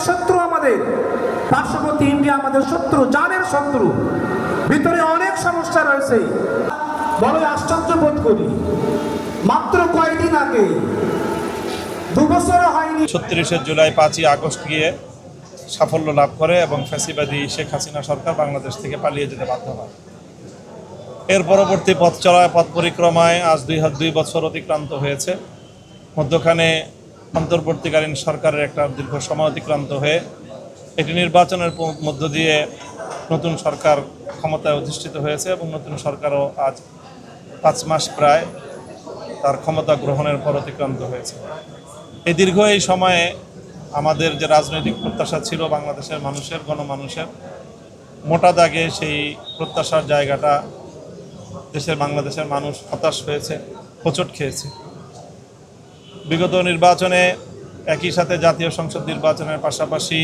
শত্রু, আমাদের পার্শ্ববর্তী ইন্ডিয়া আমাদের শত্রু, জানের শত্রু, ভিতরে অনেক সমস্যা রয়েছে। বড়ই আশ্চর্য বোধ করি, মাত্র কয়েকদিন আগে, 2 বছরও হয়নি, ৩৬ জুলাই 5ই আগস্ট গিয়ে সাফল্য লাভ করে এবং ফ্যাসিবাদী শেখ হাসিনা সরকার বাংলাদেশ থেকে পালিয়ে যেতে বাধ্য হয়। এর পরবর্তী পথ চলায়, পথ পরিক্রমায় আজ 2 বছর অতিক্রান্ত হয়েছে। মধ্যখানে অন্তর্বর্তীকালীন সরকারের একটা দীর্ঘ সময় অতিক্রান্ত হয়ে একটি নির্বাচনের মধ্য দিয়ে নতুন সরকার ক্ষমতায় অধিষ্ঠিত হয়েছে এবং নতুন সরকারও আজ 5 মাস প্রায় তার ক্ষমতা গ্রহণের পর অতিক্রান্ত হয়েছে। এই দীর্ঘ এই সময়ে আমাদের যে রাজনৈতিক প্রত্যাশা ছিল বাংলাদেশের মানুষের, গণমানুষের, মোটা দাগে সেই প্রত্যাশার জায়গাটা বাংলাদেশের মানুষ হতাশ হয়েছে, হোঁচট খেয়েছে। বিগত নির্বাচনে একই সাথে জাতীয় সংসদ নির্বাচনের পাশাপাশি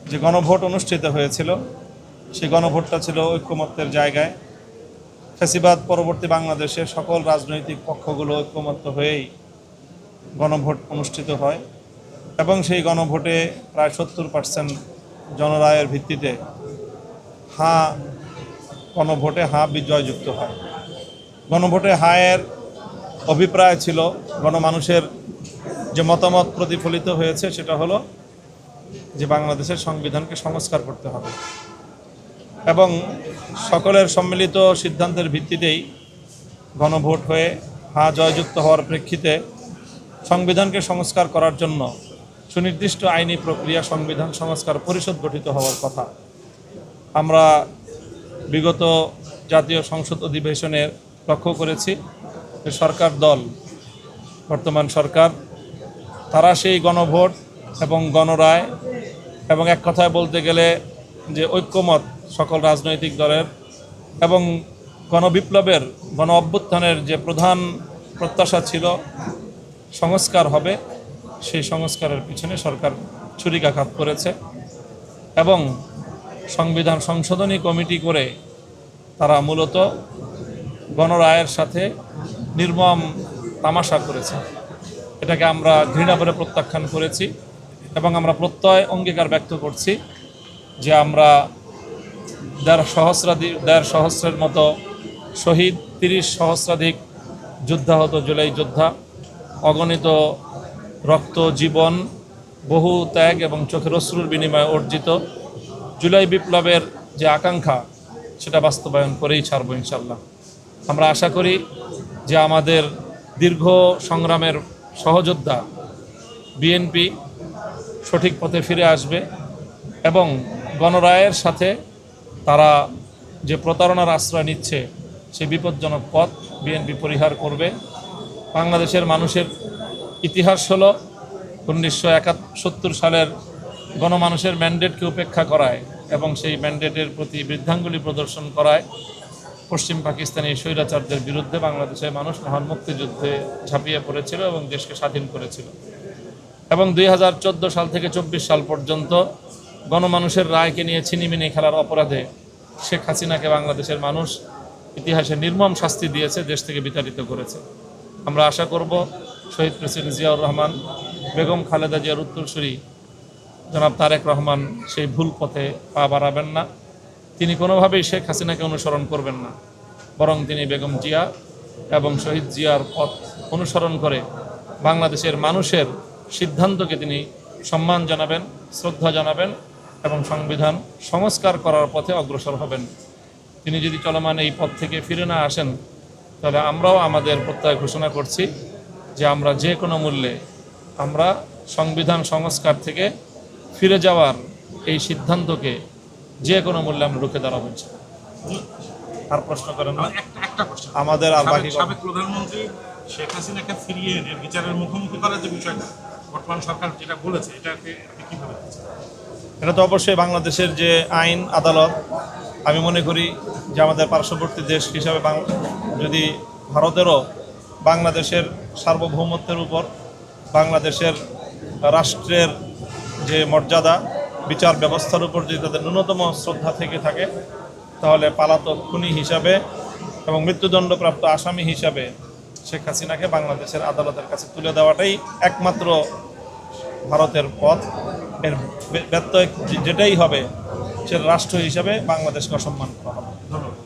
যে গণভোট অনুষ্ঠিত হয়েছিল, সেই গণভোটটা ছিল ঐক্যমত্যের জায়গায়। ফ্যাসিবাদ পরবর্তী বাংলাদেশের সকল রাজনৈতিক পক্ষগুলো ঐক্যমত্য হয়েই গণভোট অনুষ্ঠিত হয় এবং সেই গণভোটে প্রায় 70% জনরায়ের ভিত্তিতে গণভোটে বিজয়যুক্ত হয়। গণভোটে হায়ের অভিপ্রায় ছিল, গণমানুষের যে মতামত প্রতিফলিত হয়েছে সেটা হলো যে বাংলাদেশের সংবিধানকে সংস্কার করতে হবে এবং সকলের সম্মিলিত সিদ্ধান্তের ভিত্তিতেই গণভোট হয়ে জয়যুক্ত হওয়ার প্রেক্ষিতে সংবিধানকে সংস্কার করার জন্য সুনির্দিষ্ট আইনি প্রক্রিয়া সংবিধান সংস্কার পরিষদ গঠিত হওয়ার কথা। আমরা বিগত জাতীয় সংসদ অধিবেশনে লক্ষ্য করেছি যে সরকার দল, বর্তমান সরকার, তারা সেই গণভোট এবং গণরায় এবং এক কথায় বলতে গেলে যে ঐক্যমত সকল রাজনৈতিক দলের এবং গণবিপ্লবের, গণ অভ্যুত্থানের যে প্রধান প্রত্যাশা ছিল সংস্কার হবে, সেই সংস্কারের পিছনে সরকার ছুরিকাঘাত করেছে এবং সংবিধান সংশোধনী কমিটি করে তারা মূলত গণরায়ের সাথে নির্মম তামাশা করেছে। এটাকে আমরা ঘৃণা করে প্রত্যাখ্যান করেছি এবং আমরা প্রত্যয় অঙ্গীকার ব্যক্ত করছি যে আমরা 1.5 সহস্রের মতো শহীদ, 30 সহস্রাধিক যুদ্ধাহত জুলাই যোদ্ধা, অগণিত রক্ত, জীবন, বহু ত্যাগ এবং চোখের অশ্রুর বিনিময়ে অর্জিত জুলাই বিপ্লবের যে আকাঙ্ক্ষা, সেটা বাস্তবায়ন করেই ছাড়ব ইনশাল্লাহ। আমরা আশা করি যে আমাদের দীর্ঘ সংগ্রামের সহযোদ্ধা বিএনপি সঠিক পথে ফিরে আসবে এবং গণরায়ের সাথে তারা যে প্রতারণার আশ্রয় নিচ্ছে সেই বিপজ্জনক পথ বিএনপি পরিহার করবে। বাংলাদেশের মানুষের ইতিহাস হলো 1971 সালের গণমানুষের ম্যান্ডেটকে উপেক্ষা করায় এবং সেই ম্যান্ডেটের প্রতি বৃদ্ধাঙ্গুলি প্রদর্শন করায় পশ্চিম পাকিস্তানি স্বৈরাচারদের বিরুদ্ধে বাংলাদেশের মানুষ মহান মুক্তিযুদ্ধে ঝাঁপিয়ে পড়েছিল এবং দেশকে স্বাধীন করেছিল। এবং 2014 সাল থেকে 24 সাল পর্যন্ত গণমানুষের রায়কে নিয়ে ছিনিমিনি খেলার অপরাধে শেখ হাসিনাকে বাংলাদেশের মানুষ ইতিহাসে নির্মম শাস্তি দিয়েছে, দেশ থেকে বিতাড়িত করেছে। আমরা আশা করব শহীদ প্রেসিডেন্ট জিয়াউর রহমান, বেগম খালেদা জিয়ার উত্তরসূরি জনাব তারেক রহমান সেই ভুল পথে পা বাড়াবেন না। তিনি কোনোভাবেই শেখ হাসিনাকে অনুসরণ করবেন না, বরং তিনি বেগম জিয়া এবং শহীদ জিয়ার পথ অনুসরণ করে বাংলাদেশের মানুষের সিদ্ধান্তকে তিনি সম্মান জানাবেন, শ্রদ্ধা জানাবেন এবং সংবিধান সংস্কার করার পথে অগ্রসর হবেন। তিনি যদি চলমান এই পথ থেকে ফিরে না আসেন, তাহলে আমরাও আমাদের প্রত্যয় ঘোষণা করছি যে আমরা যে কোনো মূল্যে আমরা সংবিধান সংস্কার থেকে ফিরে যাওয়ার এই সিদ্ধান্তকে যে কোনো মূল্যে আমরা রুখে দাঁড়াবো। আর প্রশ্ন করেন না, একটা প্রশ্ন। আমাদের আর বাকি সাবেক প্রধানমন্ত্রী শেখ হাসিনাকে ফিরিয়ে এনে বিচারের মুখোমুখি করার যে বিষয়টা বর্তমান সরকার যেটা বলেছে, এটাকে আপনি কীভাবে দেখছেন? এটা তো অবশ্যই বাংলাদেশের যে আইন আদালত, আমি মনে করি যে আমাদের পার্শ্ববর্তী দেশ হিসাবে যদি ভারতেরও বাংলাদেশের সার্বভৌমত্বের উপর, বাংলাদেশের রাষ্ট্রের যে মর্যাদা, বিচার ব্যবস্থার উপর যদি তাদের ন্যূনতম শ্রদ্ধা থেকে থাকে, তাহলে পালাতক খুনি হিসাবে এবং মৃত্যুদণ্ডপ্রাপ্ত আসামি হিসাবে শেখ হাসিনাকে বাংলাদেশের আদালতের কাছে তুলে দেওয়াটাই একমাত্র ভারতের পথ। এর ব্যত্যয় যেটাই হবে সেটা রাষ্ট্র হিসাবে বাংলাদেশকে অসম্মান করা হবে। ধন্যবাদ।